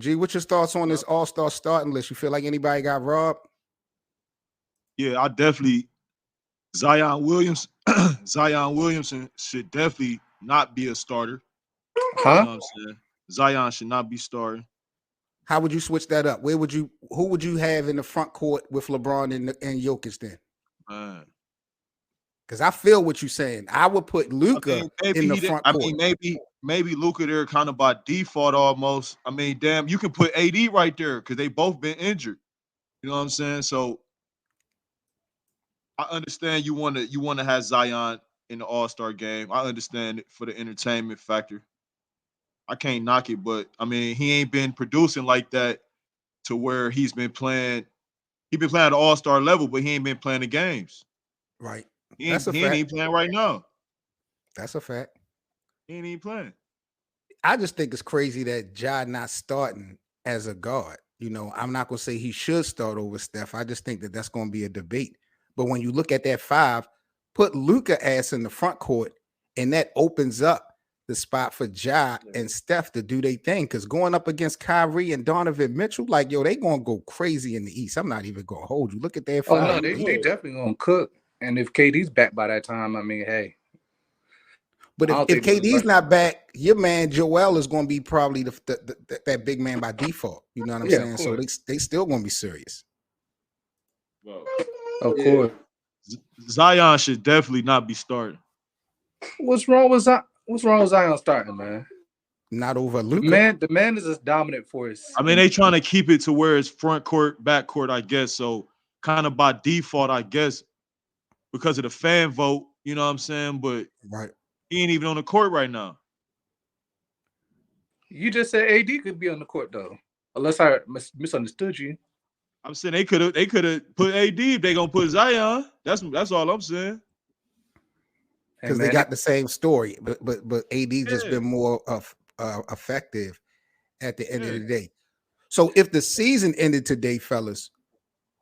G, what's your thoughts on this All-Star starting list? You feel like anybody got robbed? Yeah, I definitely Zion Williamson should definitely not be a starter. You know what I'm saying? Zion should not be starting. How would you switch that up? Who would you have in the front court with LeBron and Jokic then? Because I feel what you're saying. I would put Luka in the front court. I mean, maybe Luka there kind of by default almost. I mean, damn, you can put AD right there because they both been injured. You know what I'm saying? So I understand you want to have Zion in the All-Star game. I understand it for the entertainment factor. I can't knock it, but I mean, he ain't been producing like that to where he's been playing. He's been playing at the All-Star level, but he ain't been playing the games. Right. He ain't even playing right now. That's a fact. He ain't even playing. I just think it's crazy that Ja not starting as a guard. You know, I'm not going to say he should start over Steph. I just think that that's going to be a debate. But when you look at that five, put Luka ass in the front court, and that opens up the spot for Ja and Steph to do their thing. Because going up against Kyrie and Donovan Mitchell, like, yo, they going to go crazy in the East. I'm not even going to hold you. Look at their five. Oh, no, they definitely going to cook. And if KD's back by that time, I mean, hey. But if KD's not back, your man Joel is going to be probably that big man by default. You know what I'm saying? So they still going to be serious. Well, of course. Zion should definitely not be starting. What's wrong with Zion starting, man? Not over Luka. The man is a dominant force. I mean, they trying to keep it to where it's front court, back court, I guess. So kind of by default, I guess, because of the fan vote, you know what I'm saying? But he ain't even on the court right now. You just said AD could be on the court though, unless I misunderstood you. I'm saying they could have put AD if they gonna put Zion. That's all I'm saying. Because they got the same story, but AD just been more effective at the end of the day. So if the season ended today, fellas,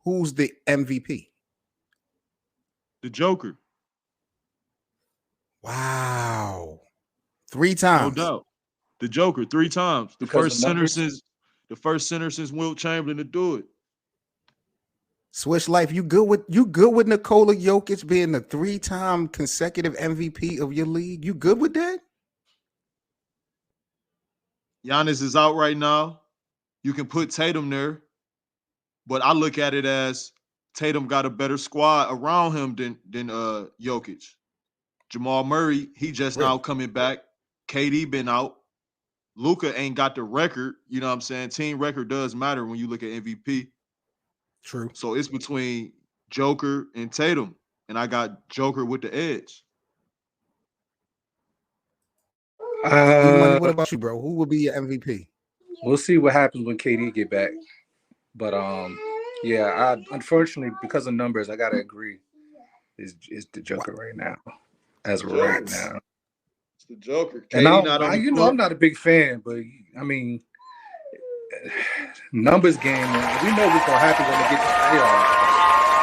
who's the MVP? The Joker. Wow. 3 times. No doubt. The Joker 3 times. The first center since Wilt Chamberlain to do it. Swish Life, you good with Nikola Jokic being the 3-time consecutive MVP of your league? You good with that? Giannis is out right now. You can put Tatum there, but I look at it as Tatum got a better squad around him than Jokic. Jamal Murray, he just now coming back. KD been out. Luka ain't got the record. You know what I'm saying? Team record does matter when you look at MVP. True. So it's between Joker and Tatum, and I got Joker with the edge. What about you, bro? Who would be your MVP? We'll see what happens when KD get back. But yeah, unfortunately, because of numbers, I gotta agree. Is the Joker right now? As of right now, it's the Joker. And I'm not a big fan, but I mean, numbers game. We know what's gonna happen when they get to the playoffs.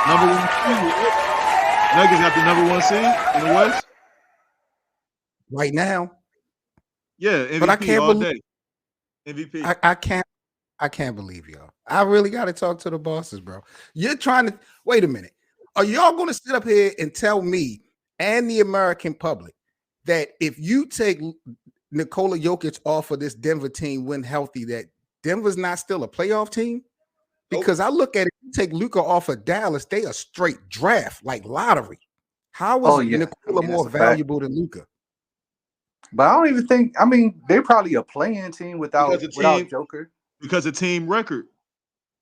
Number 1 seed. Nuggets got the number 1 seed in the West right now. Yeah, MVP but I can't all day. MVP. I can't believe y'all. I really got to talk to the bosses, bro. You're trying to wait a minute. Are y'all going to sit up here and tell me and the American public that if you take Nikola Jokic off of this Denver team when healthy, that Denver's not still a playoff team? Because I look at it, you take Luka off of Dallas, they a straight draft, like lottery. How is Nikola more valuable than Luka? But I don't even think. I mean, they're probably a playing team without Joker. Because of team record.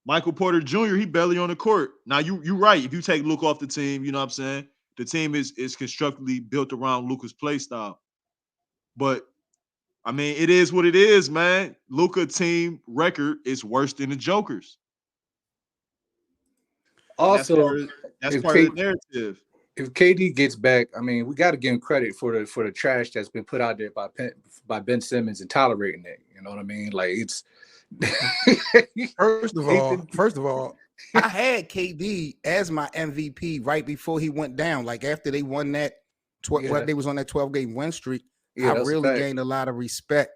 Michael Porter Jr., he barely on the court. Now, you're right. If you take Luka off the team, you know what I'm saying? The team is constructively built around Luka's play style. But, I mean, it is what it is, man. Luka team record is worse than the Joker's. Also, that's part of the narrative. If KD gets back, I mean, we got to give him credit for the trash that's been put out there by Ben Simmons and tolerating it. You know what I mean? Like it's first of all, I had KD as my MVP right before he went down. Like after they won that, they was on that 12-game win streak. I really gained a lot of respect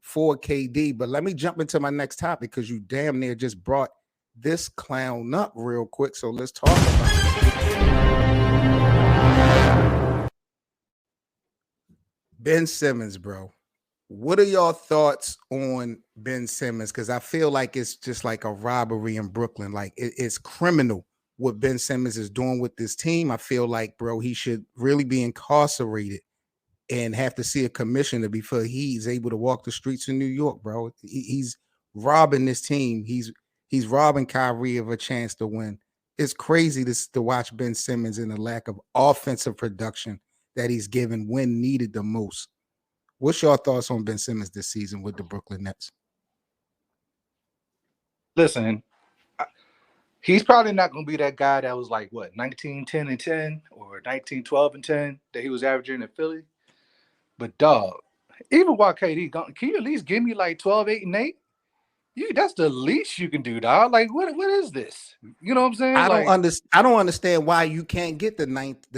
for KD. But let me jump into my next topic because you damn near just brought this clown up real quick. So let's talk about it. Ben Simmons, bro. What are y'all thoughts on Ben Simmons? Because I feel like it's just like a robbery in Brooklyn. Like it's criminal what Ben Simmons is doing with this team. I feel like, bro, he should really be incarcerated and have to see a commissioner before he's able to walk the streets of New York, bro. He's robbing this team. He's robbing Kyrie of a chance to win. It's crazy to watch Ben Simmons and the lack of offensive production that he's given when needed the most. What's your thoughts on Ben Simmons this season with the Brooklyn Nets? Listen, he's probably not going to be that guy that was like, what, 19, 10, and 10 or 19, 12, and 10 that he was averaging in Philly. But, dog, even while KD gone, can you at least give me like 12, 8, and 8? That's the least you can do, dog. Like, what is this? You know what I'm saying? I don't understand why you can't get the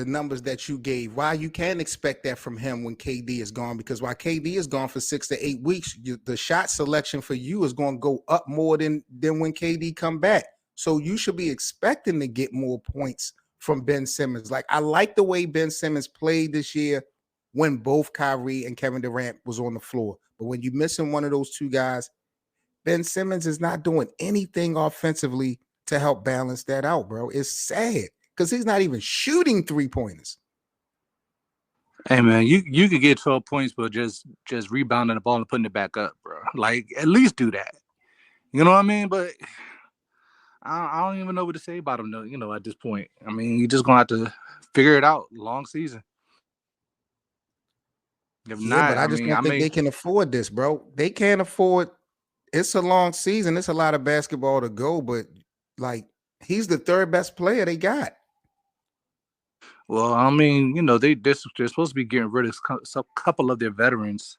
numbers that you gave. Why you can't expect that from him when KD is gone? Because while KD is gone for 6 to 8 weeks, the shot selection for you is going to go up more than when KD come back. So you should be expecting to get more points from Ben Simmons. Like, I like the way Ben Simmons played this year when both Kyrie and Kevin Durant was on the floor. But when you're missing one of those two guys, Ben Simmons is not doing anything offensively to help balance that out, bro. It's sad because he's not even shooting 3-pointers. Hey, man, you could get 12 points, but just rebounding the ball and putting it back up, bro. Like, at least do that. You know what I mean? But I don't even know what to say about him, though, you know, at this point. I mean, you're just going to have to figure it out. Long season. If not, but I don't think they can afford this, bro. They can't afford. It's a long season. It's a lot of basketball to go, but like he's the third best player they got. Well, I mean, you know, they're supposed to be getting rid of a couple of their veterans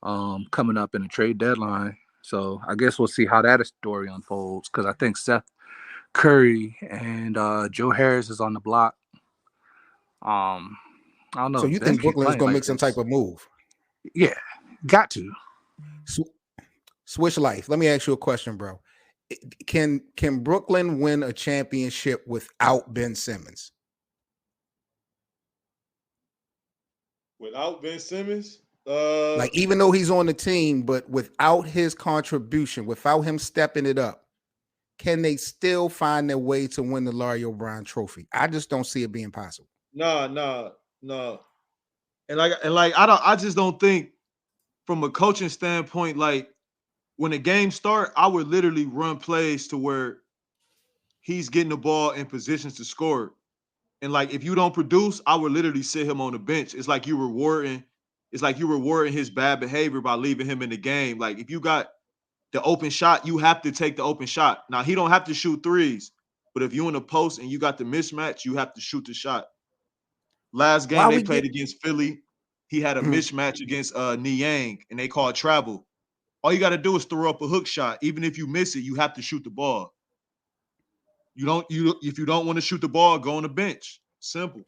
coming up in the trade deadline. So I guess we'll see how that story unfolds because I think Seth Curry and Joe Harris is on the block. I don't know. So you think Brooklyn is going to make some type of move? Yeah, got to. Switch life. Let me ask you a question, bro. Can Brooklyn win a championship without Ben Simmons? Without Ben Simmons? Like, even though he's on the team, but without his contribution, without him stepping it up, can they still find their way to win the Larry O'Brien trophy? I just don't see it being possible. No. And I just don't think from a coaching standpoint, like when the game start, I would literally run plays to where he's getting the ball in positions to score. And like if you don't produce, I would literally sit him on the bench. It's like you're rewarding his bad behavior by leaving him in the game. Like if you got the open shot, you have to take the open shot. Now he don't have to shoot threes, but if you're in the post and you got the mismatch, you have to shoot the shot. Last game they played against Philly, he had a mismatch against Niang, and they called travel. All you got to do is throw up a hook shot. Even if you miss it, you have to shoot the ball. If you don't want to shoot the ball, go on the bench. Simple.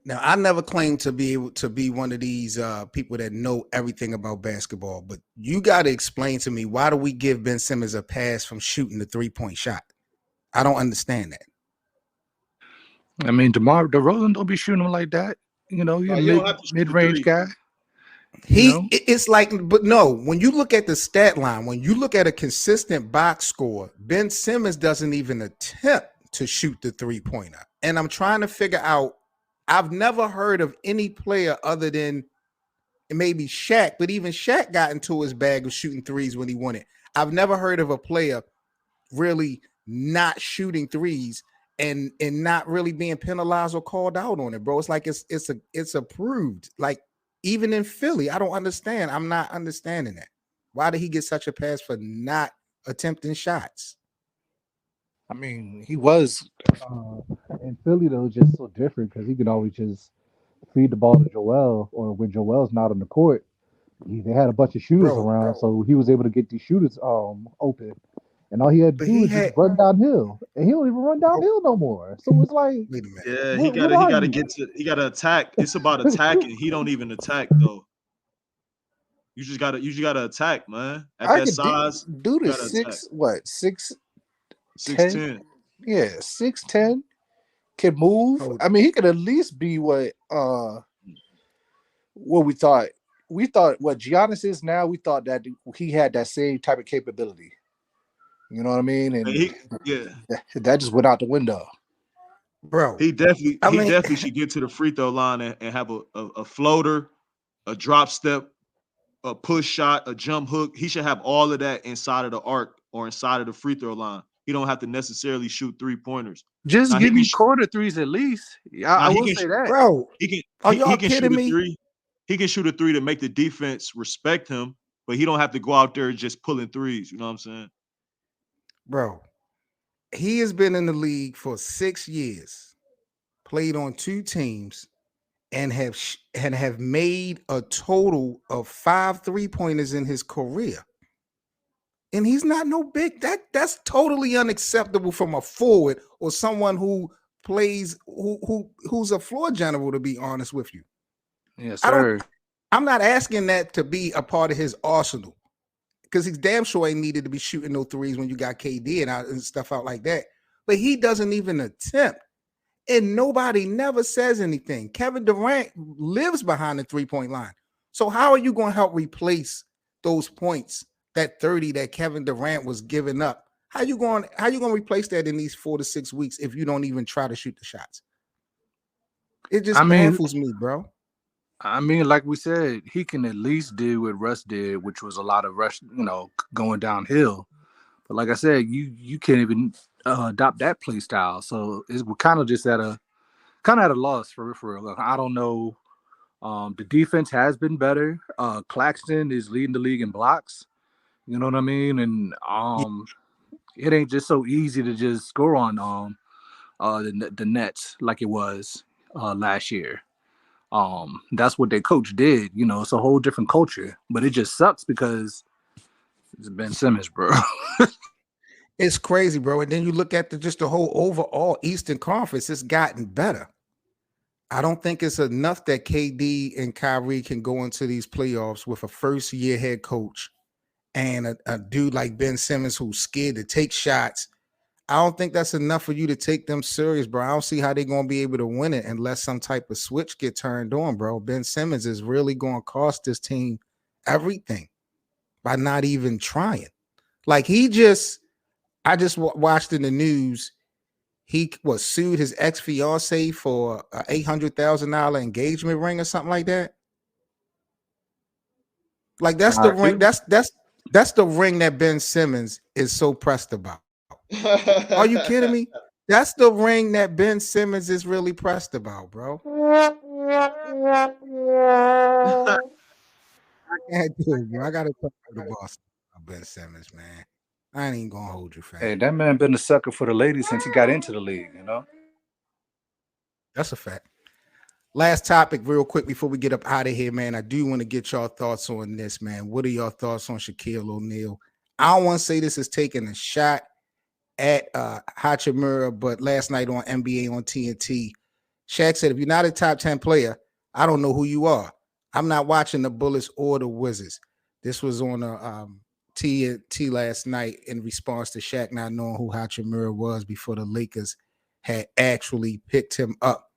Now, I never claimed to be able to be one of these people that know everything about basketball, but you got to explain to me, why do we give Ben Simmons a pass from shooting the 3-point shot? I don't understand that. I mean, DeMar DeRozan don't be shooting him like that. You know, you're a mid-range guy. It's like, but no, when you look at the stat line, when you look at a consistent box score, Ben Simmons doesn't even attempt to shoot the 3-pointer. And I'm trying to figure out, I've never heard of any player other than maybe Shaq, but even Shaq got into his bag of shooting threes when he won it. I've never heard of a player really not shooting threes and not really being penalized or called out on it, bro. It's like it's approved. Like, even in Philly, I don't understand. I'm not understanding that. Why did he get such a pass for not attempting shots? I mean, he was in Philly, though, just so different because he could always just feed the ball to Joel, or when Joel's not on the court, they had a bunch of shooters around, so he was able to get these shooters open. And all he had to do was just run downhill, and he don't even run downhill no more. So it's like, wait a minute. Yeah, he got to attack. It's about attacking. He don't even attack though. You just gotta attack, man. At I that could size, do you the gotta attack. 6'10"? 6'10". Yeah, 6'10". Can move. Hold I mean, he could at least be what we thought. We thought what Giannis is now. We thought that he had that same type of capability. You know what I mean? And And yeah, that just went out the window. bro. he definitely I he mean, definitely should get to the free throw line and have a floater, a drop step, a push shot, a jump hook. He should have all of that inside of the arc or inside of the free throw line. He don't have to necessarily shoot 3-pointers. Just Now he give can me corner threes at least. Yeah, I now he will can say that. bro, he can are y'all he can shoot kidding a me, three. He can shoot a three to make the defense respect him, but he don't have to go out there just pulling threes. You know what I'm saying? bro? He has been in the league for 6 years, played on 2 teams, and have made a total of 5 3-pointers in his career. And he's not no big. That's totally unacceptable from a forward or someone who plays who's a floor general, to be honest with you. Yes, I don't sir. I'm not asking that to be a part of his arsenal, because he's damn sure ain't needed to be shooting no threes when you got KD and stuff out like that. But he doesn't even attempt. And nobody never says anything. Kevin Durant lives behind the 3-point line. So how are you going to help replace those points, that 30 that Kevin Durant was giving up? How you going to replace that in these 4 to 6 weeks if you don't even try to shoot the shots? It I just mean, baffles me, bro. like we said, he can at least do what Russ did, which was a lot of rush, going downhill. But like I said, you can't even adopt that play style. So we're kind of just at a loss for real. Like, I don't know. The defense has been better. Claxton is leading the league in blocks. You know what I mean? And it ain't just so easy to just score on the Nets like it was last year. That's what their coach did. It's a whole different culture, but it just sucks because it's Ben Simmons, bro. It's crazy, bro. And then you look at just the whole overall Eastern Conference, it's gotten better. I don't think it's enough that KD and Kyrie can go into these playoffs with a first-year head coach and a dude like Ben Simmons who's scared to take shots. I don't think that's enough for you to take them serious, bro. I don't see how they're going to be able to win it unless some type of switch get turned on, bro. Ben Simmons is really going to cost this team everything by not even trying. Like I just watched in the news, he was sued his ex-fiance for a $800,000 engagement ring or something like that. Like that's the ring. That's the ring that Ben Simmons is so pressed about. Are you kidding me? That's the ring that Ben Simmons is really pressed about, bro. I can't do it, bro. I gotta talk to the boss about Ben Simmons, man. I ain't even gonna hold you, fam. Hey, that man been a sucker for the ladies since he got into the league, That's a fact. Last topic, real quick, before we get up out of here, man. I do want to get y'all thoughts on this, man. What are your thoughts on Shaquille O'Neal? I don't want to say this is taking a shot at Hachimura, but last night on NBA on TNT, Shaq said, if you're not a top 10 player, I don't know who you are. I'm not watching the Bullets or the Wizards. This was on TNT last night in response to Shaq not knowing who Hachimura was before the Lakers had actually picked him up.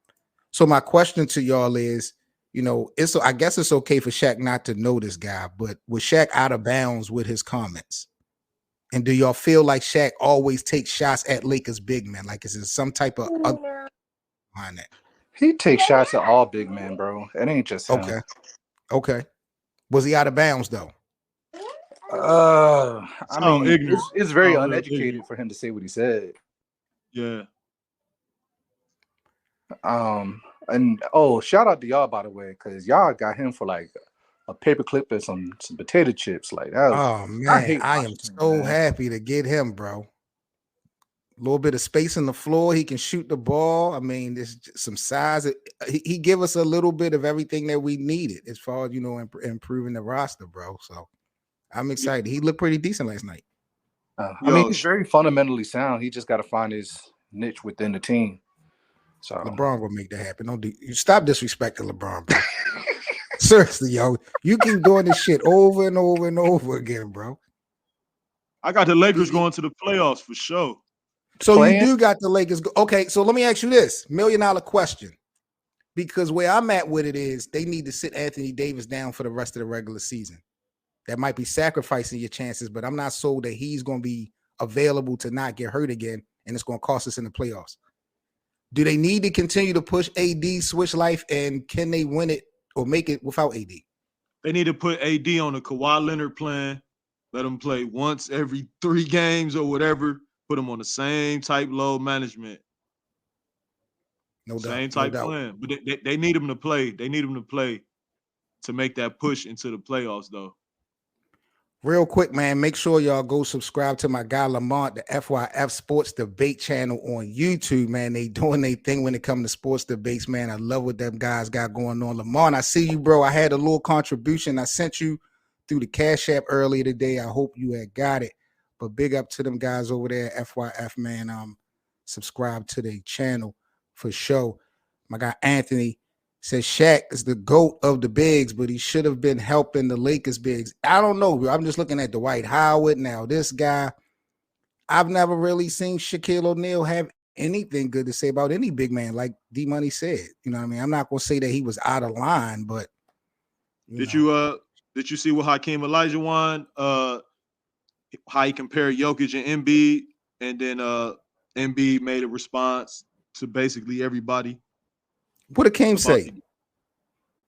So my question to y'all is, I guess it's okay for Shaq not to know this guy, but was Shaq out of bounds with his comments? And do y'all feel like Shaq always takes shots at Lakers big men? Like, is there some type of other behind that? He takes shots at all big men, bro. It ain't just him. Okay. Was he out of bounds though? I mean, ignorant. it's very Sound uneducated ignorant. for him to say what he said. Yeah. And shout out to y'all, by the way, because y'all got him for like a paperclip and some potato chips. Like that. Oh man, I am so happy to get him, bro. A little bit of space in the floor. He can shoot the ball. I mean, there's some size. He give us a little bit of everything that we needed as far as improving the roster, bro. So I'm excited. He looked pretty decent last night. I mean, he's very fundamentally sound. He just got to find his niche within the team. So LeBron will make that happen. You stop disrespecting LeBron, bro. Seriously, yo, you keep doing this shit over and over and over again, bro. I got the Lakers going to the playoffs for sure. So you do got the Lakers. Okay, so let me ask you this $1 million question. Because where I'm at with it is they need to sit Anthony Davis down for the rest of the regular season. That might be sacrificing your chances, but I'm not sold that he's going to be available to not get hurt again, and it's going to cost us in the playoffs. Do they need to continue to push AD, switch life, and can they win it or make it without AD? They need to put AD on a Kawhi Leonard plan. Let him play once every 3 games or whatever. Put him on the same type load management. No doubt. Same type no doubt. plan. But they need him to play. They need him to play to make that push into the playoffs, though. Real quick, man, make sure y'all go subscribe to my guy Lamont, the FYF Sports Debate channel on YouTube, man. They doing their thing when it comes to sports debates, man. I love what them guys got going on. Lamont, I see you, bro. I had a little contribution I sent you through the Cash App earlier today. I hope you had got it. But big up to them guys over there, FYF, man. Subscribe to their channel for sure. My guy Anthony says Shaq is the GOAT of the bigs, but he should have been helping the Lakers bigs. I don't know, bro. I'm just looking at Dwight Howard now. This guy, I've never really seen Shaquille O'Neal have anything good to say about any big man, like D-Money said. You know what I mean? I'm not going to say that he was out of line, but Did you see what Hakeem Olajuwon, how he compared Jokic and Embiid, and then Embiid made a response to basically everybody? What did Hakeem say?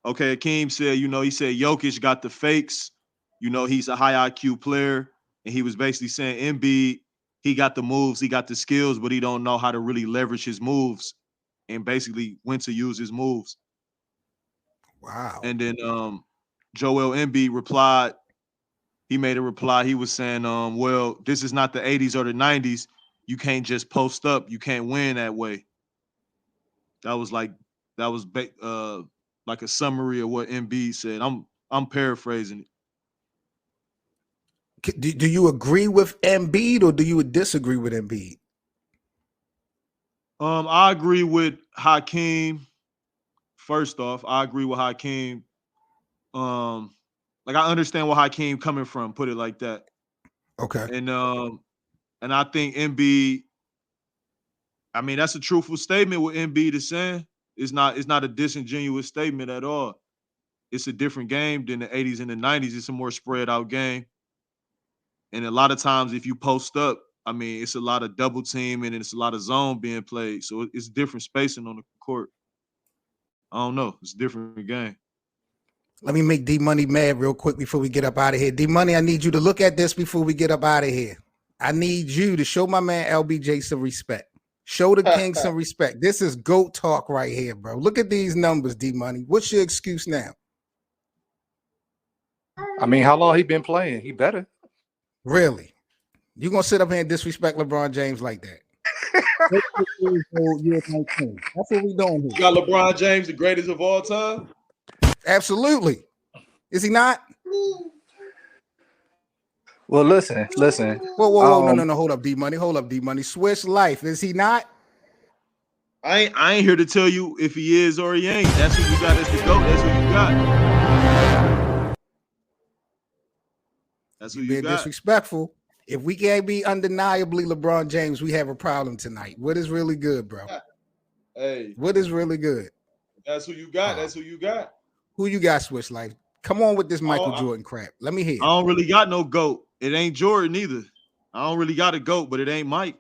Okay, Hakeem said, he said Jokic got the fakes. He's a high IQ player, and he was basically saying Embiid, he got the moves, he got the skills, but he don't know how to really leverage his moves and basically when to use his moves. Wow. And then Joel Embiid replied. He made a reply. He was saying, well, this is not the 80s or the 90s. You can't just post up. You can't win that way. That was like a summary of what Embiid said. I'm paraphrasing it. Do you agree with Embiid or do you disagree with Embiid? I agree with Hakeem. First off, I agree with Hakeem. Like I understand where Hakeem coming from. Put it like that. Okay. And I think Embiid. I mean, that's a truthful statement. What Embiid is saying it's not a disingenuous statement at all. It's a different game than the 80s and the 90s. It's a more spread out game. And a lot of times, if you post up, I mean, it's a lot of double team and it's a lot of zone being played. So it's different spacing on the court. I don't know. It's a different game. Let me make D-Money mad real quick before we get up out of here. D-Money, I need you to look at this before we get up out of here. I need you to show my man LBJ some respect. Show the king some respect. This is GOAT talk right here, bro. Look at these numbers, D-Money. What's your excuse now? I mean, how long he been playing? He better. Really? You gonna sit up here and disrespect LeBron James like that? That's what we doing here. You got LeBron James, the greatest of all time? Absolutely. Is he not? Well, listen. Whoa, no. Hold up, D-Money. Switch life. Is he not? I ain't here to tell you if he is or he ain't. That's who you got as the GOAT. That's who you got. That's who you got. Disrespectful. If we can't be undeniably LeBron James, we have a problem tonight. What is really good, bro? Hey. What is really good? That's who you got. That's who you got. Who you got, Switch Life? Come on with this Michael Jordan crap. Let me hear. I don't really got no GOAT. It ain't Jordan either. I don't really got a GOAT, but it ain't Mike.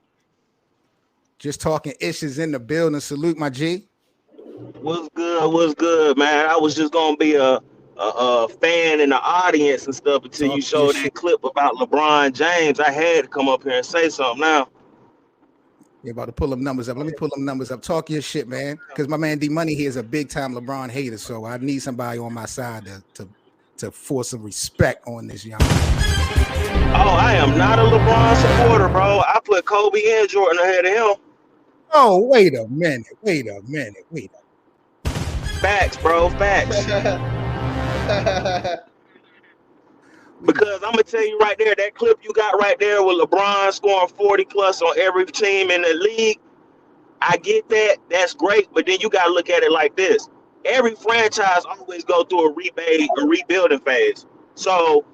Just talking issues in the building. Salute, my G. What's good, man? I was just gonna be a fan in the audience and stuff until you showed that clip about LeBron James. I had to come up here and say something now. You're about to pull them numbers up. Let me pull them numbers up. Talk your shit, man. Because my man D-Money here is a big time LeBron hater, so I need somebody on my side to force some respect on this young man. Oh, I am not a LeBron supporter, bro. I put Kobe and Jordan ahead of him. Oh, wait a minute. Facts, bro. Facts. Because I'm gonna tell you right there, that clip you got right there with LeBron scoring 40 plus on every team in the league, I get that. That's great, but then you gotta look at it like this. every franchise always go through a rebuilding phase. So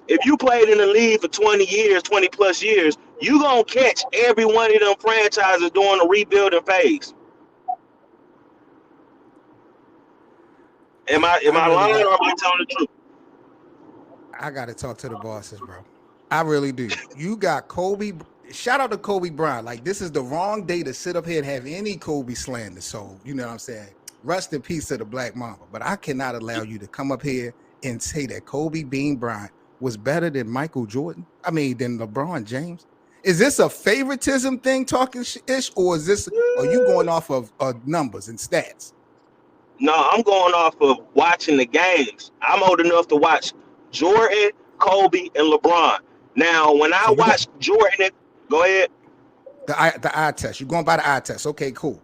if you played in the league for 20 years, 20 plus years, you gonna catch every one of them franchises during the rebuilding phase. Am I I really lying got. or am I telling the truth? I got to talk to the bosses, bro. I really do. You got Kobe. Shout out to Kobe Bryant. Like, this is the wrong day to sit up here and have any Kobe slander. So, you know what I'm saying? Rest in peace to the Black Mamba. But I cannot allow you to come up here and say that Kobe Bean Bryant was better than Michael Jordan. I mean, than LeBron James. Is this a favoritism thing talking ish, or is this, are you going off of numbers and stats? No, I'm going off of watching the games. I'm old enough to watch Jordan, Kobe, and LeBron. Now, when I So you got watch Jordan, go ahead. the eye test. You're going by the eye test. Okay, cool.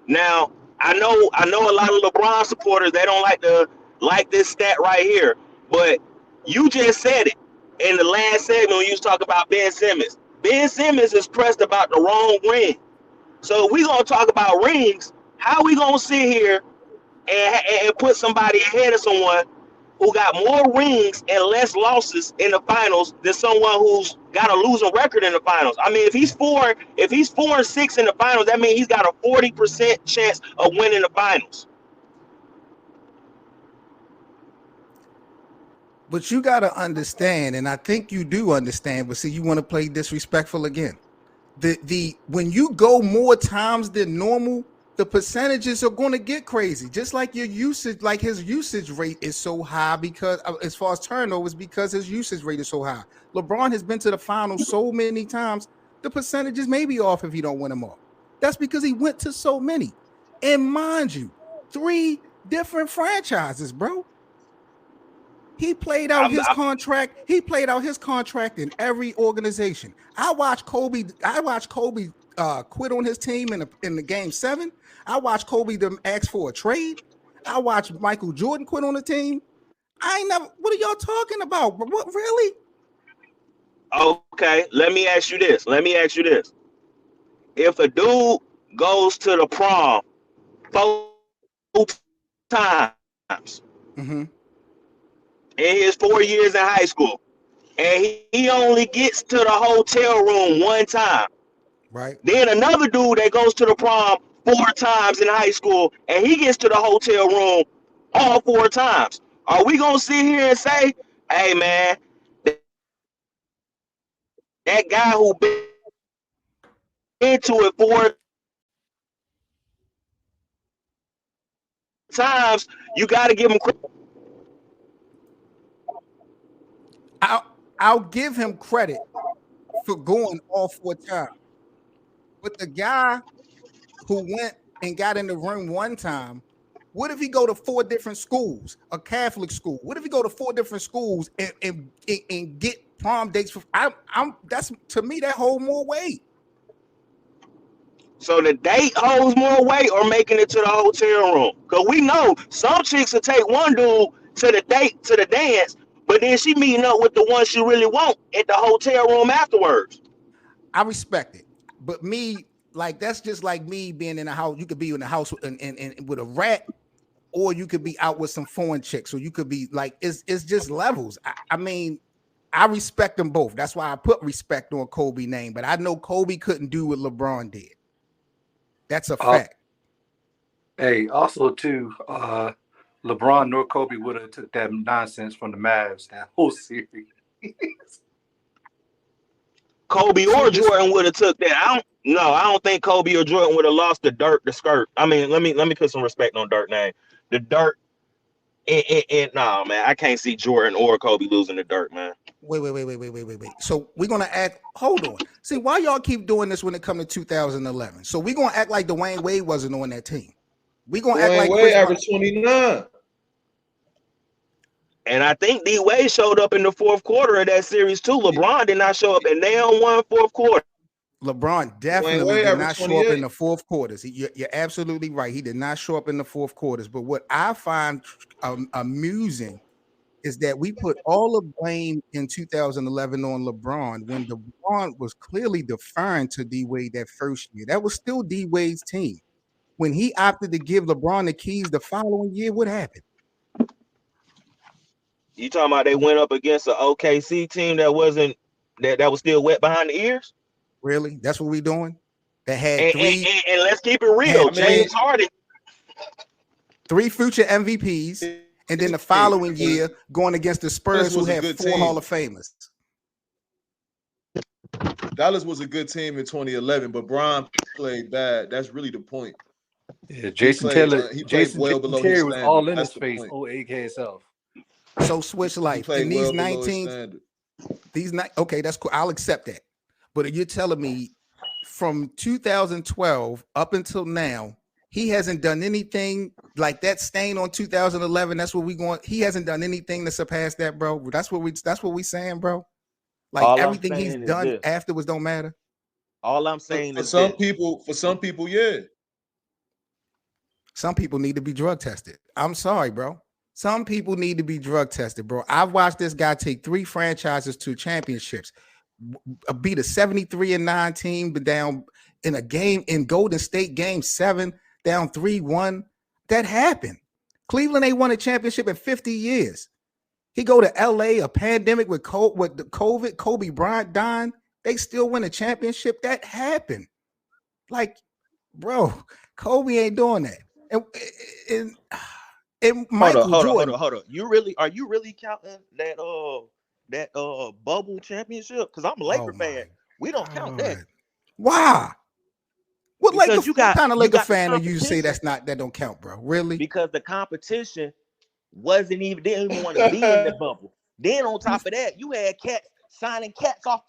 Now, I know a lot of LeBron supporters, they don't like this stat right here, but you just said it in the last segment when you was talking about Ben Simmons. Ben Simmons is pressed about the wrong ring. So if we gonna talk about rings, how we gonna sit here and put somebody ahead of someone who got more rings and less losses in the finals than someone who's got a losing record in the finals? I mean, if he's 4-6 in the finals, that means he's got a 40% chance of winning the finals. But you got to understand, and I think you do understand, but see, you want to play disrespectful again. The when you go more times than normal, the percentages are going to get crazy. Just like your usage, like his usage rate is so high because as far as turnovers, because his usage rate is so high. LeBron has been to the finals so many times, the percentages may be off if he don't win them all. That's because he went to so many. And mind you, 3 different franchises, bro. He played out his contract. He played out his contract in every organization. I watched Kobe quit on his team in the game 7. I watched Kobe them ask for a trade. I watched Michael Jordan quit on the team. I ain't never. What are y'all talking about? What really? Okay, let me ask you this. If a dude goes to the prom 4 times Mm-hmm. in his 4 years in high school, and he only gets to the hotel room 1 time. Right. Then another dude that goes to the prom 4 times in high school, and he gets to the hotel room all 4 times. Are we gonna sit here and say, "Hey, man, that guy who been into it 4 times, you got to give him credit"? I'll give him credit for going all 4 times, but the guy who went and got in the room 1 time. What if he go to 4 different schools, a Catholic school? What if he go to 4 different schools and get prom dates for? That's, to me, that hold more weight. So the date holds more weight or making it to the hotel room? Because we know some chicks will take one dude to the dance, but then she meeting up with the one she really want at the hotel room afterwards. I respect it, but me, like, that's just like me being in a house. You could be in a house and with a rat, or you could be out with some foreign chicks, or you could be like, it's just levels. I mean, I respect them both. That's why I put respect on Kobe's name, but I know Kobe couldn't do what LeBron did. That's a fact. Hey, also too, LeBron nor Kobe would have took that nonsense from the Mavs that whole series. Kobe See, or Jordan would have took that. I don't think Kobe or Jordan would have lost the Dirk, the skirt. I mean, let me put some respect on Dirk name. The Dirk. Nah, man, I can't see Jordan or Kobe losing the Dirk, man. Wait. So we're gonna act. Hold on. See, why y'all keep doing this when it comes to 2011? So we're gonna act like Dwayne Wade wasn't on that team. We're gonna act like Wade averaged 29. And I think D Wade showed up in the 4th quarter of that series too. LeBron did not show up in their one 4th quarter. LeBron definitely did not show up in the 4th quarters. You're absolutely right. He did not show up in the 4th quarters. But what I find amusing is that we put all the blame in 2011 on LeBron when LeBron was clearly deferring to D Wade that first year. That was still D Wade's team. when he opted to give LeBron the keys the following year, what happened? You talking about they went up against an OKC team that wasn't that was still wet behind the ears? Really? That's what we doing? That had And let's keep it real. had James Harden. three future MVPs, and then the following year going against the Spurs, who had 4 Hall of Famers. Dallas was a good team in 2011, but Bron played bad. That's really the point. Yeah, Jason Taylor. He played Jason well below Terry his was standard. all in That's his the face. point. AK itself. So switch He life played in these well below his 19. standard. Okay, that's cool. I'll accept that. But you're telling me from 2012 up until now, he hasn't done anything like that stain on 2011. That's what we going. He hasn't done anything to surpass that, bro. That's what we saying, bro. Like All everything I'm he's saying is done this. afterwards don't matter. All I'm saying For is some this. people, yeah. Some people need to be drug tested. I'm sorry, bro. Some people need to be drug tested, bro. I've watched this guy take 3 franchises to championships, beat a 73-9 team, but down in a game in Golden State Game 7, down 3-1. That happened. Cleveland ain't won a championship in 50 years. He go to LA, a pandemic with the COVID, Kobe Bryant dying. They still win a championship. That happened. Like, bro, Kobe ain't doing that. And Michael Jordan. Hold on. Are you really counting that bubble championship? Because I'm a Laker fan. We don't count that. Why? What kind of Laker fan are you say that don't count, bro? Really? Because the competition didn't even want to be in the bubble. Then on top of that, you had cats signing cats off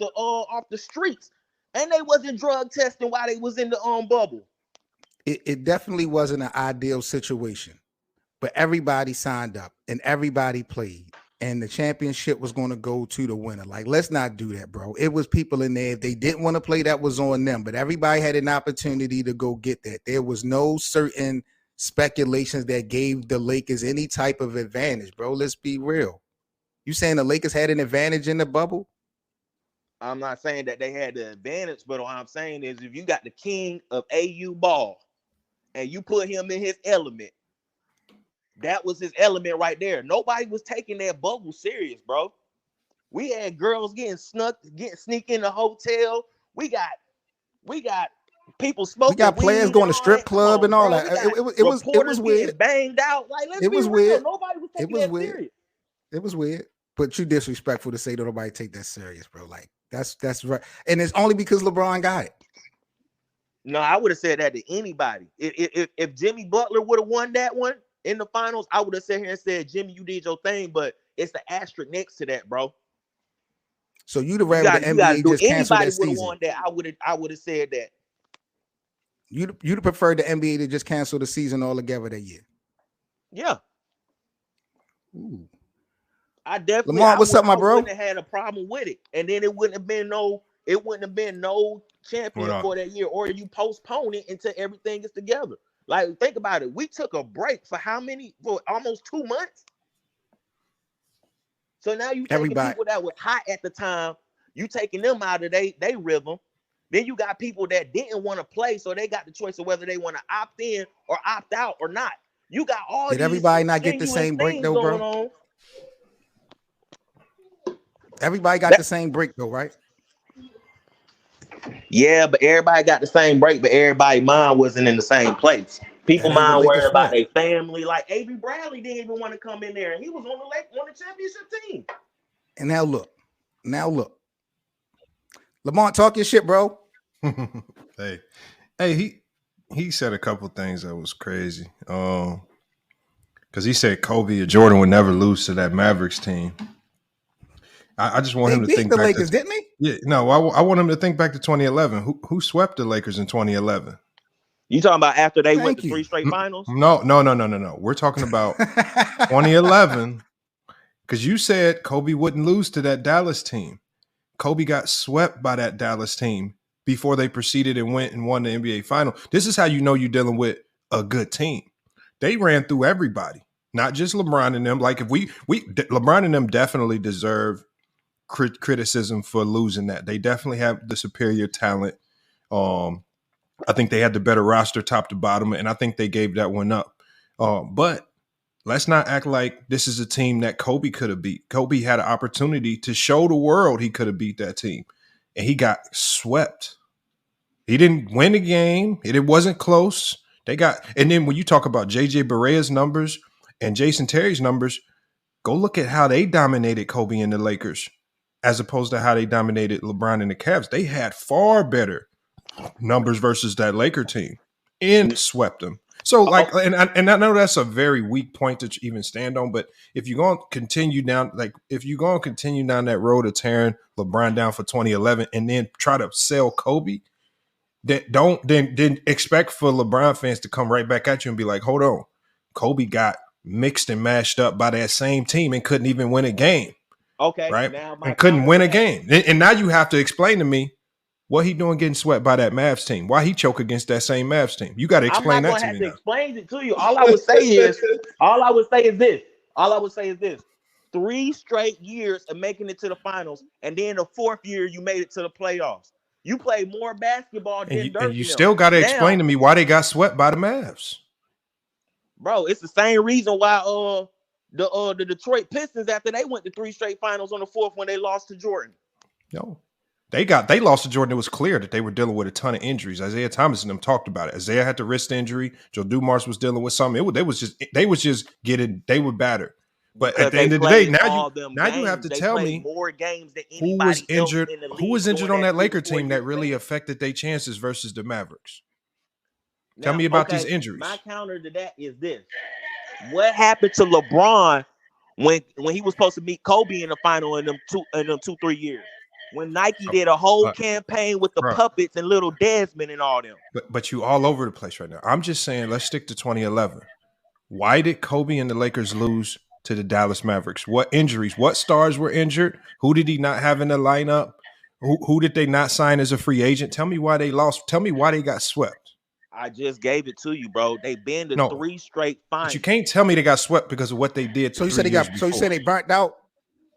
the streets, and they wasn't drug testing while they was in the bubble. It definitely wasn't an ideal situation, but everybody signed up and everybody played, and the championship was going to go to the winner. Like, let's not do that, bro. It was people in there. If they didn't want to play, that was on them, but everybody had an opportunity to go get that. There was no certain speculations that gave the Lakers any type of advantage, bro. Let's be real. You saying the Lakers had an advantage in the bubble? I'm not saying that they had the advantage, but what I'm saying is if you got the king of AU ball and you put him in his element, that was his element right there. Nobody was taking that bubble serious, bro. We had girls sneak in the hotel. We got people smoking. We got players going to strip club and all that. It was weird. Banged out. Like, let's it was be real. Weird. Nobody was taking that serious. It was weird. But you disrespectful to say that nobody take that serious, bro. Like, that's right. And it's only because LeBron got it. No, I would have said that to anybody. If Jimmy Butler would have won that one in the finals, I would have sat here and said, Jimmy, you did your thing, but it's the asterisk next to that, bro. So you'd have rather the NBA just cancel that season. Won that, I would have said that. You'd have preferred the NBA to just cancel the season altogether that year. Yeah. Ooh. I definitely Lamar, what's up, my bro? Wouldn't have had a problem with it. And then it wouldn't have been no champion for that year, or you postpone it until everything is together. Like, think about it. We took a break for almost 2 months. So now you taking people that was hot at the time, you taking them out of they rhythm. Then you got people that didn't want to play, so they got the choice of whether they want to opt in or opt out or not. You got all. Did everybody not get the same break though, bro? On. Everybody got the same break though, right? Yeah, but everybody got the same break, but everybody's mind wasn't in the same place. People mind worried about their family. Like Avery Bradley didn't even want to come in there, and he was on the championship team. And now look. Lamont, talk your shit, bro. Hey, he said a couple things that was crazy. Because he said Kobe or Jordan would never lose to that Mavericks team. I just want him to think the back Lakers, didn't he? Yeah, no, I want him to think back to 2011. Who swept the Lakers in 2011? You talking about after they went to 3 straight finals? No. We're talking about 2011. Because you said Kobe wouldn't lose to that Dallas team. Kobe got swept by that Dallas team before they proceeded and went and won the NBA final. This is how you know you're dealing with a good team. They ran through everybody, not just LeBron and them. Like if we LeBron and them definitely deserve criticism for losing that. They definitely have the superior talent. I think they had the better roster top to bottom, and I think they gave that one up. But let's not act like this is a team that Kobe could have beat. Kobe had an opportunity to show the world he could have beat that team, and he got swept. He didn't win a game. It wasn't close. And then when you talk about JJ Barea's numbers and Jason Terry's numbers, go look at how they dominated Kobe and the Lakers as opposed to how they dominated LeBron and the Cavs. They had far better numbers versus that Laker team and swept them. So, and I know that's a very weak point to even stand on, but if you're going to continue down, that road of tearing LeBron down for 2011 and then try to sell Kobe, then expect for LeBron fans to come right back at you and be like, hold on, Kobe got mixed and mashed up by that same team and couldn't even win a game. Okay, right? And couldn't win a game. And now you have to explain to me what he doing getting swept by that Mavs team. Why he choke against that same Mavs team? You got to explain that to me. I'm not going to have to explain it to you. All I would say is this. 3 straight years of making it to the finals, and then the 4th year you made it to the playoffs. You play more basketball than Dirk. And you still got to explain to me why they got swept by the Mavs. Bro, it's the same reason why the Detroit Pistons, after they went to 3 straight finals on the 4th when they lost to Jordan. No. They lost to Jordan. It was clear that they were dealing with a ton of injuries. Isaiah Thomas and them talked about it. Isaiah had the wrist injury. Joe Dumars was dealing with something. They were battered. But at the end of the day, now you have to tell me more games than who was injured. Who was injured on that Laker team that really affected their chances versus the Mavericks? Tell me about these injuries. My counter to that is this: what happened to LeBron when he was supposed to meet Kobe in the final in them 2-3 years? When Nike did a whole campaign with the puppets and little Desmond and all them. But you all over the place right now. I'm just saying, let's stick to 2011. Why did Kobe and the Lakers lose to the Dallas Mavericks? What injuries? What stars were injured? Who did he not have in the lineup? Who did they not sign as a free agent? Tell me why they lost. Tell me why they got swept. I just gave it to you, bro. They've been to 3 straight finals. But you can't tell me they got swept because of what they did. So you said they burnt out?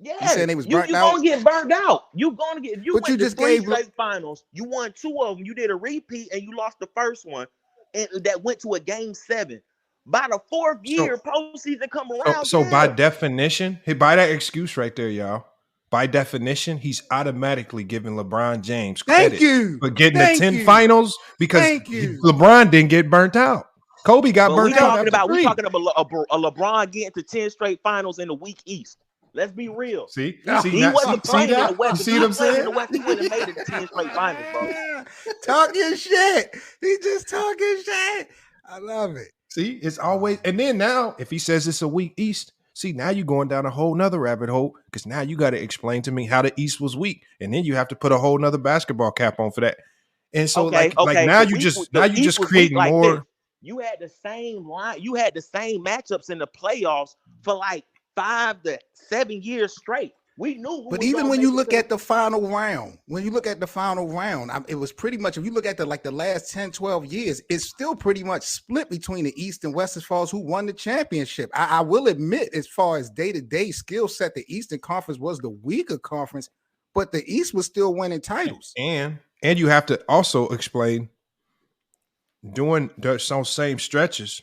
Yeah, you saying they was burnt out? You're gonna get burnt out. You're gonna get. If you went to 3 straight finals, you won 2 of them. You did a repeat and you lost the first one, and that went to a game 7. By the 4th year, postseason come around. So by definition, by that excuse right there, y'all. By definition, he's automatically giving LeBron James credit for getting the 10 finals because LeBron didn't get burnt out. Kobe got burnt out. We're talking about a LeBron getting to 10 straight finals in the weak East. Let's be real. He wasn't playing in the West. You see what I'm saying? In the West, he would have made it to 10 straight finals, bro. Talking shit. He just talking shit. I love it. See, it's always, and then now, if he says it's a weak East, see, now you're going down a whole nother rabbit hole because now you got to explain to me how the East was weak, and then you have to put a whole nother basketball cap on for that. And so, now you just create more. Like you had the same line. You had the same matchups in the playoffs for like 5 to 7 years straight. We knew. But even when you look at the final round, it was pretty much, if you look at the last 10, 12 years, it's still pretty much split between the East and West as far as who won the championship. I will admit, as far as day-to-day skill set, the Eastern Conference was the weaker conference, but the East was still winning titles. And you have to also explain during those same stretches,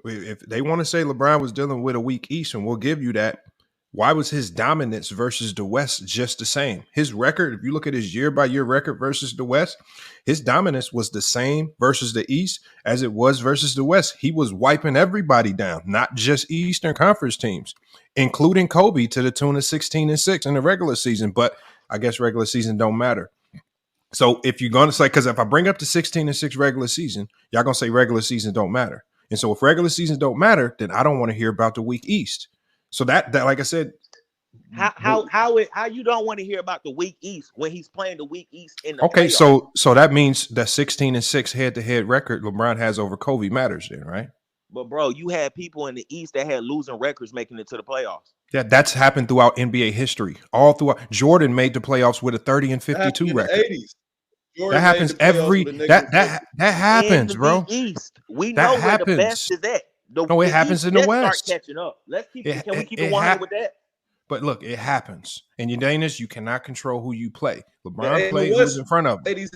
if they want to say LeBron was dealing with a weak East, and we'll give you that, why was his dominance versus the West just the same? His record, if you look at his year-by-year record versus the West, his dominance was the same versus the East as it was versus the West. He was wiping everybody down, not just Eastern Conference teams, including Kobe to the tune of 16-6 in the regular season. But I guess regular season don't matter. So if you're going to say, because if I bring up the 16-6 regular season, y'all going to say regular season don't matter. And so if regular season don't matter, then I don't want to hear about the weak East. So that like I said, how you don't want to hear about the weak East when he's playing the weak East in the playoffs? So that means that 16-6 head-to-head record LeBron has over Kobe matters then, right? But bro, you had people in the East that had losing records making it to the playoffs. Yeah, that's happened throughout NBA history. All throughout, Jordan made the playoffs with a 30-52 record. 80s. That happens that happens, bro. East, we know where the best is at. It happens in the West. Start catching up. Can we keep it 100 with that? But look, it happens. And you cannot control who you play. LeBron played who's in front of him.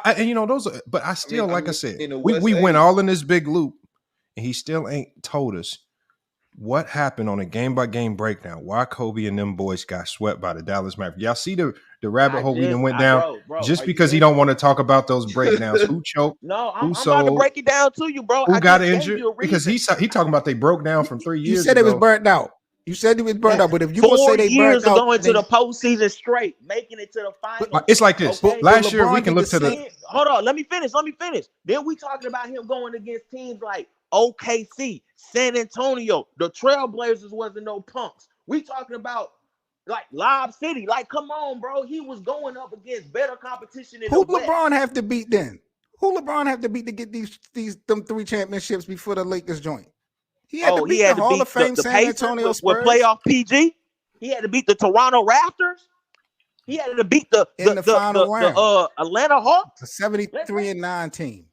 And you know those. But I still, like I said, in the we West we went 8. all in this big loop, and he still ain't told us what happened on a game by game breakdown. Why Kobe and them boys got swept by the Dallas Mavericks? Y'all see the rabbit hole we done went down bro, just are you because he listening? don't want to talk about those breakdowns. Who choked? No, Who I'm about to sold? break it down to you, bro. Who I got just gave injured? you a Because reason. he talking about they broke down from 3 You years said it was ago. burnt out. You said it was burnt out. But if you gonna 4 say they years burnt of out, going to then the postseason straight, making it to the finals. It's like this. Okay. Last year we LeBron can did look the to the. same. Hold on, let me finish. Then we talking about him going against teams like OKC, San Antonio. The Trailblazers wasn't no punks. We talking about like Lob City. Like, come on, bro. He was going up against better competition in Who the West. LeBron have to beat then? Who LeBron have to beat to get them 3 championships before the Lakers joint? He had to beat the Hall of Fame the San Pacers Antonio with Spurs playoff PG. He had to beat the Toronto Raptors. He had to beat in the final round. the Atlanta Hawks. A 73-9 team.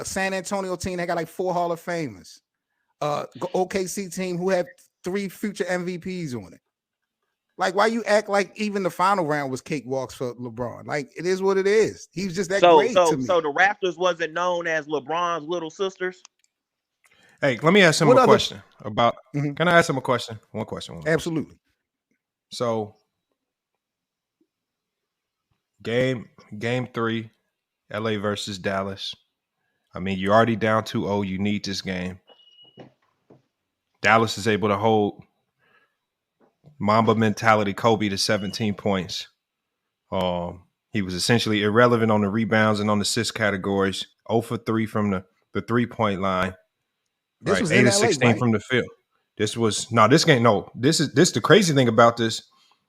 San Antonio team, they got like 4 Hall of Famers. OKC team who have 3 future MVPs on it. Like, why you act like even the final round was cakewalks for LeBron? Like, it is what it is. He's just that great to me. So the Raptors wasn't known as LeBron's little sisters. Hey, let me ask him a question about. Mhm. Can I ask him a question? One question. Absolutely. So, game 3, LA versus Dallas. I mean, you're already down 2-0. You need this game. Dallas is able to hold Mamba mentality Kobe to 17 points. He was essentially irrelevant on the rebounds and on the assist categories. 0 for 3 from the 3-point line. This right, was 8 in of LA, 16 right? from the field. This game. No, this the crazy thing about this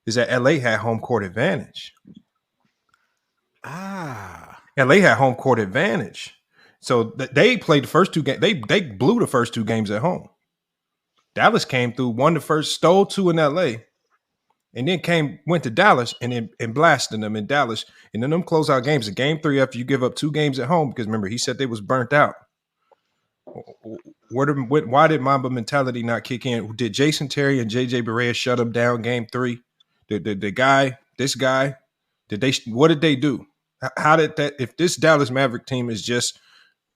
is that LA had home court advantage. LA had home court advantage. So they played the first 2 games. They blew the first 2 games at home. Dallas came through, won the first, stole 2 in LA, and then went to Dallas and blasted them in Dallas. And then them closeout games, in game 3 after you give up 2 games at home, because remember, he said they was burnt out. Why did Mamba mentality not kick in? Did Jason Terry and JJ Barea shut him down game 3? This guy, what did they do? How did that, if this Dallas Maverick team is just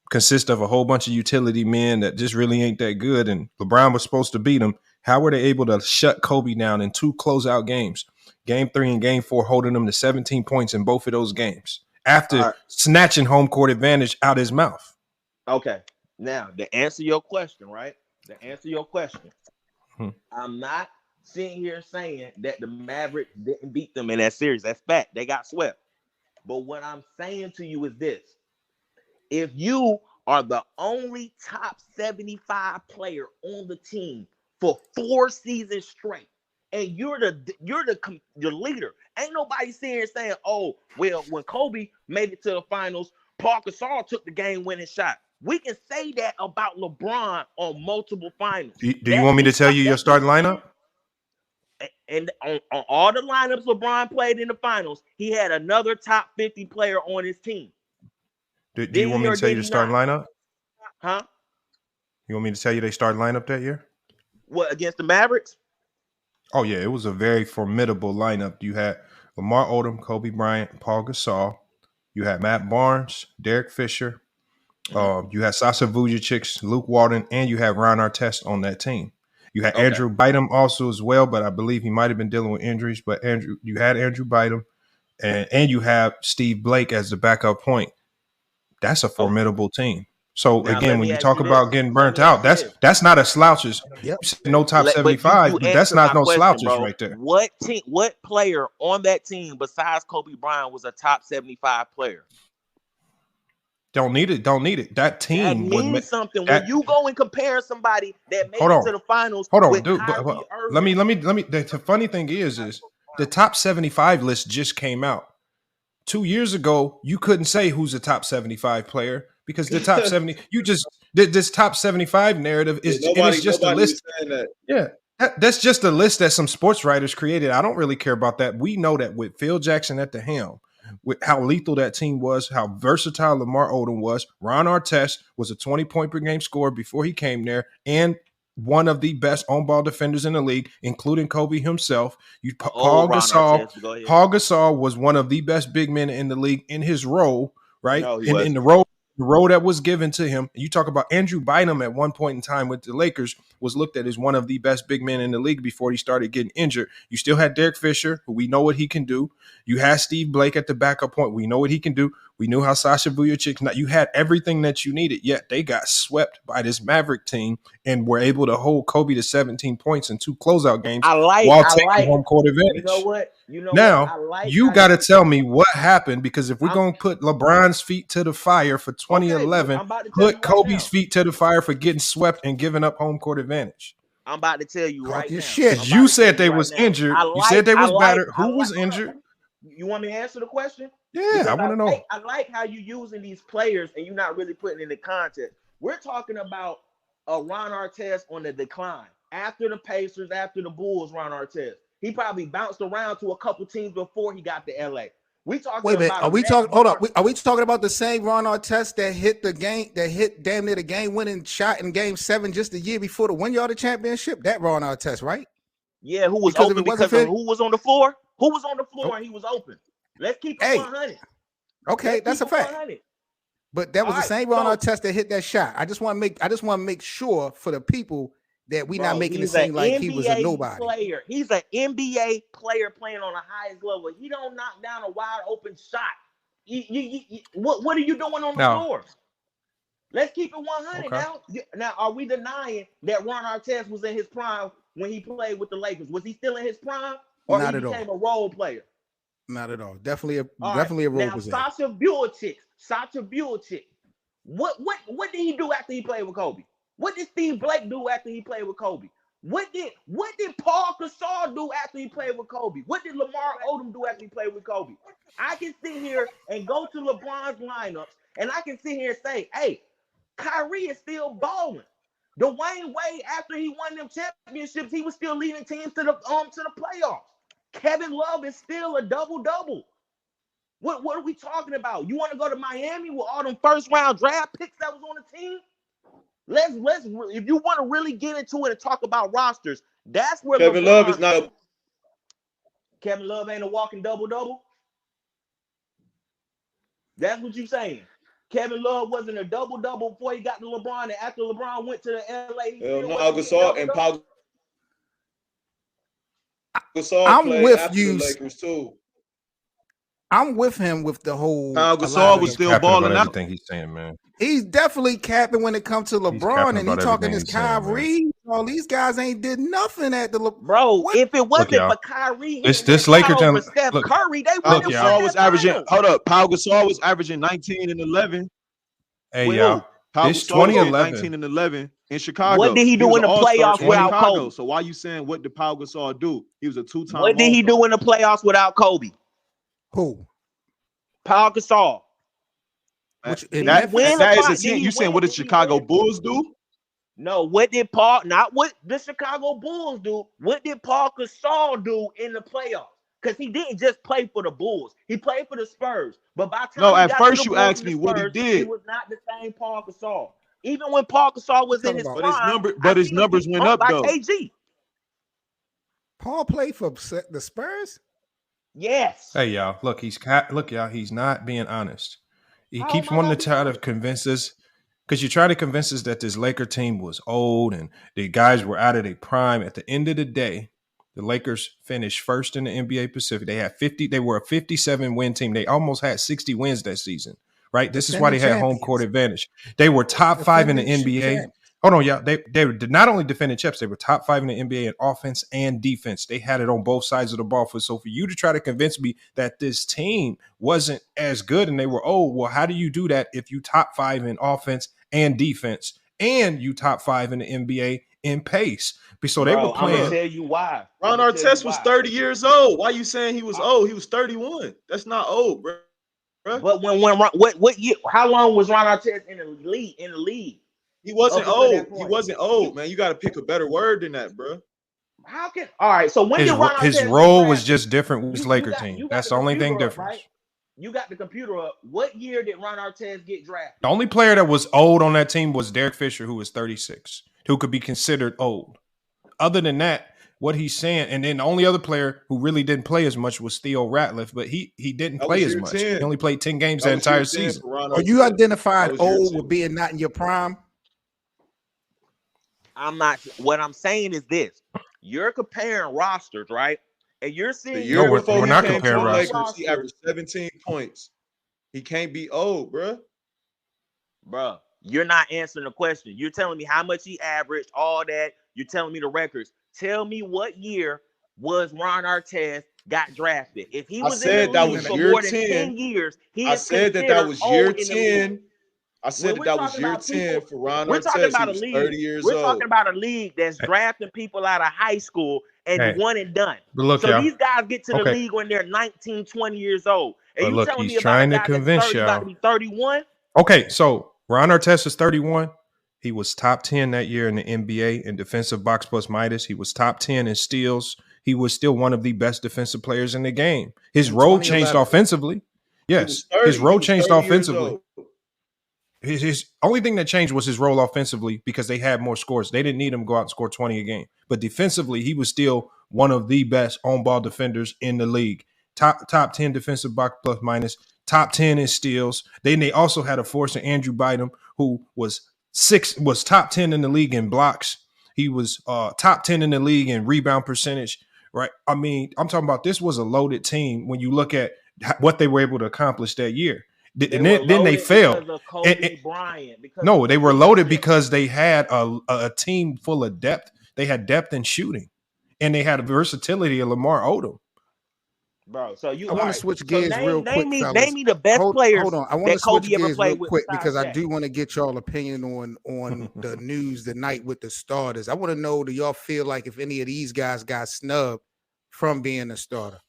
consist of a whole bunch of utility men that just really ain't that good, and LeBron was supposed to beat them, how were they able to shut Kobe down in 2 closeout games? Game 3 and game 4, holding them to 17 points in both of those games after snatching home court advantage out his mouth. Okay. Now, to answer your question, right? I'm not sitting here saying that the Mavericks didn't beat them in that series. That's fact. They got swept. But what I'm saying to you is this. If you are the only top 75 player on the team for 4 seasons straight, and you're the leader, ain't nobody sitting here saying, oh, well, when Kobe made it to the finals, Paul Gasol took the game-winning shot. We can say that about LeBron on multiple finals. Do you want me to tell you your starting lineup? And on all the lineups LeBron played in the finals, he had another top 50 player on his team. Do you want me to tell you the starting lineup? Huh? You want me to tell you they starting lineup that year? What, against the Mavericks? Oh, yeah. It was a very formidable lineup. You had Lamar Odom, Kobe Bryant, Paul Gasol. You had Matt Barnes, Derek Fisher. You had Sasa Vujacic, Luke Walton, and you had Ron Artest on that team. You had Andrew Bynum also as well, but I believe he might have been dealing with injuries. But you had Andrew Bynum, and you have Steve Blake as the backup point. That's a formidable team. So now, again, when you talk about getting burnt out, that's not a slouches. Yep. No top 75, but that's not no slouches right there. What player on that team besides Kobe Bryant was a top 75 player? Don't need it. That team that means something. When you go and compare somebody that made it to the finals. Hold on, dude. Let me. The funny thing is the top 75 list just came out. 2 years ago, you couldn't say who's a top 75 player because the top 70. You just did this top 75 narrative is it's just a list. Yeah. That's just a list that some sports writers created. I don't really care about that. We know that with Phil Jackson at the helm, with how lethal that team was, how versatile Lamar Odom was. Ron Artest was a 20-point per game scorer before he came there, and one of the best on-ball defenders in the league, including Kobe himself. Ron Artest, go ahead. Paul Gasol was one of the best big men in the league in his role, right? No, he in wasn't. the role that was given to him. You talk about Andrew Bynum at one point in time with the Lakers was looked at as one of the best big men in the league before he started getting injured. You still had Derek Fisher, who we know what he can do. You had Steve Blake at the backup point. We know what he can do. We knew how Sasha Vujacic, you had everything that you needed, yet they got swept by this Maverick team and were able to hold Kobe to 17 points in 2 closeout games while taking home court advantage. You know what? You got to tell me what happened, because if we're going to put LeBron's feet to the fire for 2011, put Kobe's feet to the fire for getting swept and giving up home court advantage. I'm about to tell you right now. Shit. You said they was injured. You said they was battered. Who was injured? You want me to answer the question? Yeah, I want to know. I like how you using these players and you're not really putting in the context. We're talking about a Ron Artest on the decline. After the Pacers, after the Bulls, Ron Artest. He probably bounced around to a couple teams before he got to LA. Wait a minute. Are we talking? Hold up. Are we talking about the same Ron Artest that hit the game, that hit damn near the game-winning shot in Game 7 just a year before to win y'all the championship? That Ron Artest, right? Yeah, who was open because of who was on the floor? Who was on the floor and he was open? Let's keep it 100. Okay, that's a fact. 100. But that was the same Ron Artest that hit that shot. I just want to make sure for the people that we're not making it seem like he was a nobody. Player. He's an NBA player playing on the highest level. He don't knock down a wide open shot. What are you doing on the floor? Let's keep it 100 now. Now, are we denying that Ron Artest was in his prime when he played with the Lakers? Was he still in his prime, or not he became a role player? Not at all. Definitely a role player. Sasha Vujacic. What did he do after he played with Kobe? What did Steve Blake do after he played with Kobe? What did Paul Gasol do after he played with Kobe? What did Lamar Odom do after he played with Kobe? I can sit here and go to LeBron's lineups, and I can sit here and say, hey, Kyrie is still balling. Dwayne Wade, after he won them championships, he was still leading teams to the playoffs. Kevin Love is still a double-double. What are we talking about? You want to go to Miami with all them first-round draft picks that was on the team? Let's if you want to really get into it and talk about rosters, that's where Kevin Love is not. Kevin Love ain't a walking double-double. That's what you're saying. Kevin Love wasn't a double-double before he got to LeBron, and after LeBron went to the LA, Gasol and Paul Gasol I'm with after you. The Lakers too. I'm with him with the whole. Paul Gasol was still balling out. Everything he's saying, man. He's definitely capping when it comes to LeBron, and he's talking this Kyrie. All these guys ain't did nothing at the bro. What? If it wasn't for Kyrie, this Laker team, Steph Curry, they Paul Gasol was averaging. Hold up, Paul Gasol was averaging 19 and 11. Hey y'all, this 2011, 19 and 11 in Chicago. What did he do in the playoffs without Kobe? So why you saying what did Paul Gasol do? He was a 2-time. What did he do in the playoffs without Kobe? Who? Paul Gasol. You saying what did Chicago Bulls do? No, what did not what the Chicago Bulls do? What did Paul Gasol do in the playoffs? Because he didn't just play for the Bulls. He played for the Spurs. But by the time at first you asked me what he did. He was not the same Paul Gasol. Even when Paul Gasol was in his prime, his numbers went up though. KG. Paul played for the Spurs? Yes. Hey y'all, look, y'all, he's not being honest. He keeps wanting to try to convince us, because you try to convince us that this Laker team was old and the guys were out of their prime. At the end of the day, the Lakers finished first in the NBA Pacific. They were a 57 win team. They almost had 60 wins that season, right? This is why they had home court advantage. They were top 5 in the NBA. Hold on, y'all. They did not only defend champs, they were top 5 in the NBA in offense and defense. They had it on both sides of the ball. So for you to try to convince me that this team wasn't as good and they were old, well, how do you do that if you top 5 in offense and defense and you top 5 in the NBA in pace? So they were playing. I'm gonna tell you why. Ron Artest was 30 years old. Why are you saying he was old? He was 31. That's not old, bro. But what year? How long was Ron Artest in the league? He wasn't old. He wasn't old, man. You got to pick a better word than that, bro. All right. So when his role was just different with this Laker team. That's the only thing different. Right? You got the computer up. What year did Ron Artest get drafted? The only player that was old on that team was Derek Fisher, who was 36. who could be considered old. Other than that, what he's saying, and then the only other player who really didn't play as much was Theo Ratliff, but he didn't That play was as year much. 10. He only played 10 games That that was year entire 10 season. for Ron Are you Artest. identified That was year old 10. with being not in your prime? I'm not. What I'm saying is this: you're comparing rosters, right? And you're The seeing year No, we're before he not came to comparing the rosters. Lakers, he averaged 17 points. He can't be old, bro. Bro, you're not answering the question. You're telling me how much he averaged, all that. You're telling me the records. Tell me what year was Ron Artest got drafted. If he I was in the said that league was for year more than 10. 10 years, he I is said that considered was year old in the league. 10. I said When that we're that was talking year about 10 people, for Ron we're talking Artest. He about a was league. 30 years We're old. talking about a league that's drafting people out of high school and Hey. one and done. But look, So y'all. these guys get to the Okay. league when they're 19, 20 years old. And But you look, telling he's me about a trying to guy that's convince 30, about to y'all. be 31? Okay, so Ron Artest is 31. He was top 10 that year in the NBA in defensive box plus minus. He was top 10 in steals. He was still one of the best defensive players in the game. His In role changed 2011. offensively. He was Yes, 30. his He role was changed 30 years offensively. old. His only thing that changed was his role offensively because they had more scores. They didn't need him to go out and score 20 a game. But defensively, he was still one of the best on-ball defenders in the league. Top 10 defensive box plus minus, top 10 in steals. Then they also had a force in Andrew Bynum, who was top 10 in the league in blocks. He was top 10 in the league in rebound percentage. Right. I mean, I'm talking about this was a loaded team when you look at what they were able to accomplish that year. And then they failed. Because of Kobe Bryant. No, they were loaded because they had a team full of depth. They had depth in shooting, and they had a versatility of Lamar Odom. Bro, so you I want to switch gears real quick, fellas. name me the best players Hold on. I want to that switch Kobe ever gears played real with quick besides because I Shaq. do want to get y'all opinion on the news tonight with the starters. I want to know, do y'all feel like if any of these guys got snubbed from being a starter?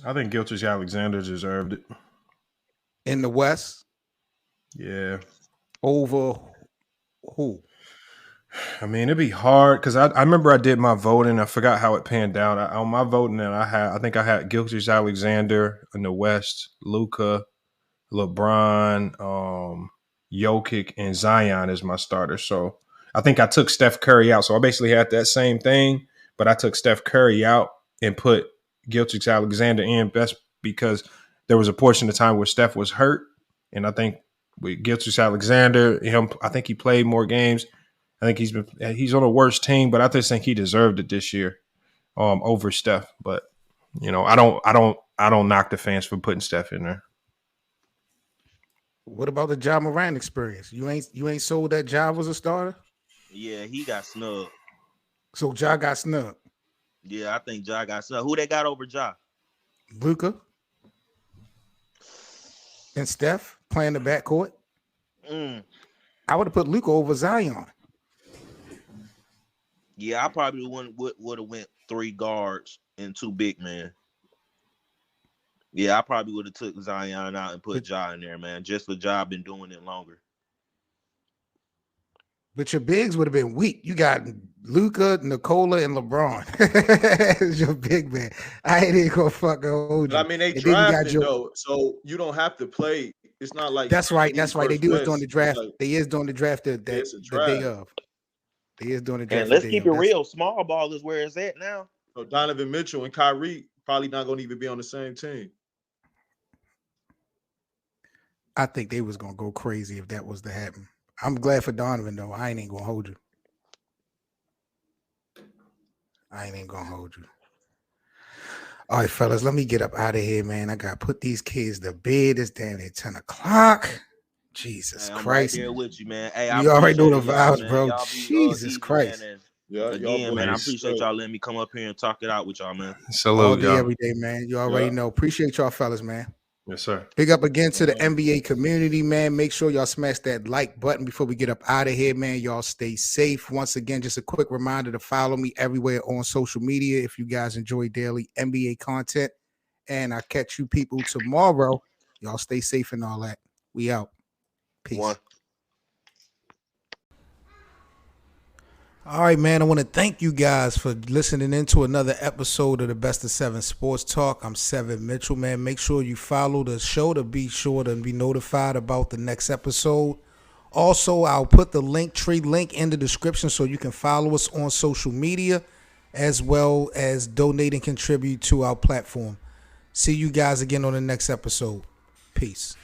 I think Gilgeous Alexander deserved it. In the West? Yeah. Over who? I mean, it'd be hard because I remember I did my voting. I forgot how it panned out. On my voting that I think I had Gilgeous Alexander in the West, Luka, LeBron, Jokic, and Zion as my starter. So I think I took Steph Curry out. So I basically had that same thing, but I took Steph Curry out and put Gilgeous Alexander in best because there was a portion of time where Steph was hurt. And I think with Gilgeous Alexander, I think he played more games. I think he's on a worse team, but I just think he deserved it this year over Steph. But I don't knock the fans for putting Steph in there. What about the Ja Morant experience? You ain't sold that Ja was a starter? Yeah, he got snubbed. So Ja got snubbed. Yeah, I think Ja got snubbed. Who they got over Ja? Luka and Steph playing the backcourt. I would have put Luka over Zion. Yeah, I probably would have went 3 guards and 2 big men. Yeah, I probably would have took Zion out and put Ja in there, man. Just for Ja been doing it longer. But your bigs would have been weak. You got Luka, Nikola, and LeBron. Your big man. I ain't even gonna fucking hold you. But I mean, they And then you got drafted though, so you don't have to play. It's not like That's right. That's right. They do it during the draft. Like, They is doing the draft the day of. They is doing the draft. And let's keep it real. Small ball is where it's at now. So Donovan Mitchell and Kyrie probably not going to even be on the same team. I think they was gonna go crazy if that was to happen. I'm glad for Donovan though. I ain't gonna hold you. All right, fellas, let me get up out of here, man. I gotta put these kids to bed. It's down at 10 o'clock. Jesus I'm Christ. right there with you, man. Hey, You already know the y'all, vibes, man. bro. Y'all be, Jesus easy, Christ. Man. And Yeah, again, man, I appreciate y'all letting me come up here and talk it out with y'all, man. Salute, All day, y'all. every day, man. You already know. Appreciate y'all, fellas, man. Yes, sir. Big up again to the NBA community, man. Make sure y'all smash that like button before we get up out of here, man. Y'all stay safe. Once again, just a quick reminder to follow me everywhere on social media if you guys enjoy daily NBA content. And I'll catch you people tomorrow. Y'all stay safe and all that. We out. Peace. All right, man. I want to thank you guys for listening into another episode of the Best of 7 Sports Talk. I'm Seven Mitchell, man. Make sure you follow the show to be sure to be notified about the next episode. Also, I'll put the Linktree link in the description so you can follow us on social media as well as donate and contribute to our platform. See you guys again on the next episode. Peace.